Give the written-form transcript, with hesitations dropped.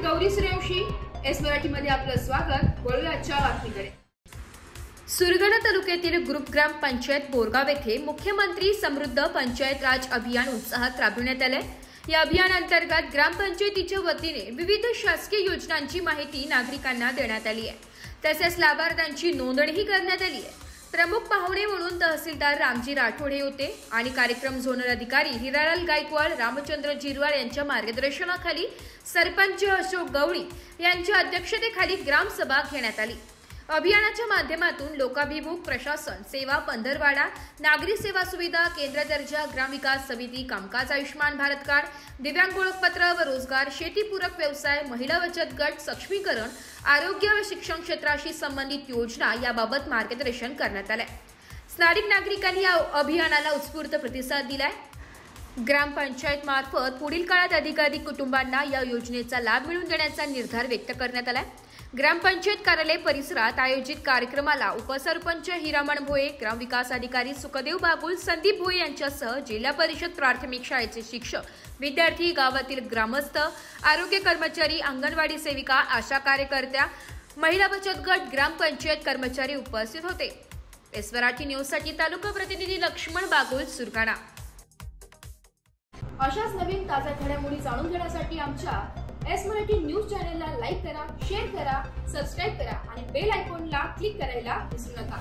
Gauri Suryavanshi, S मराठीमध्ये आपलं स्वागत। वळूया आजच्या बातमीकडे। सुरगाणा तालुक्यातील ग्रुप ग्राम पंचायत बोरगाव येथे मुख्यमंत्री समृद्ध पंचायत राज अभियान उत्साहात राबविण्यात आले। या अभियानांतर्गत ग्रामपंचायतीच्या वतीने विविध शासकीय योजनांची माहिती नागरिकांना देण्यात आली आहे। तसेच लाभार्थ्यांची नोंदणीही करण्यात आली आहे। प्रमुख पाहुणे म्हणून तहसीलदार रामजी राठोड हे होते आणि कार्यक्रम झोनल अधिकारी हिरालाल गायकवाड, रामचंद्र जिरवाल यांच्या मार्गदर्शनाखाली सरपंच अशोक गवळी यांच्या अध्यक्षतेखाली ग्रामसभा घेण्यात आली। अभियानाच्या माध्यमातून लोकाभिमुख प्रशासन सेवा, पंधरवाडा, नागरी सेवा सुविधा, केंद्र दर्जा, ग्रामविकास समिती, कामकाज, आयुष्मान भारत कार्ड, दिव्यांग ओळखपत्र व रोजगार, शेतीपूरक व्यवसाय, महिला बचत गट सक्षमीकरण, आरोग्य व शिक्षण क्षेत्राशी संबंधित योजना याबाबत मार्गदर्शन करण्यात आले। स्थानिक नागरिकांनी या अभियानाला उत्स्फूर्त प्रतिसाद दिलाय। ग्रामपंचायत मार्फत पुढील काळात अधिकाधिक कुटुंबांना या योजनेचा लाभ मिळवून देण्याचा निर्धार व्यक्त करण्यात आलाय। ग्रामपंचायत कार्यालय परिसरात आयोजित कार्यक्रमाला उपसरपंच हिरामण भोये, ग्रामविकास अधिकारी सुखदेव बाबुल, संदीप भोये यांच्यासह जिल्हा परिषद प्राथमिक शाळेचे शिक्षक, विद्यार्थी, गावातील ग्रामस्थ, आरोग्य कर्मचारी, अंगणवाडी सेविका, आशा कार्यकर्त्या, महिला बचत गट, ग्रामपंचायत कर्मचारी उपस्थित होते। एस मराठी न्यूजसाठी तालुका प्रतिनिधी लक्ष्मण बागुल, सुरगाणा। अशाच नवीन ताज्या घडामोडी जाणून घेण्यासाठी आमच्या एस मराठी न्यूज चॅनलला लाईक करा, शेअर करा, सबस्क्राइब करा आणि बेल आयकॉनला क्लिक करायला विसरू नका।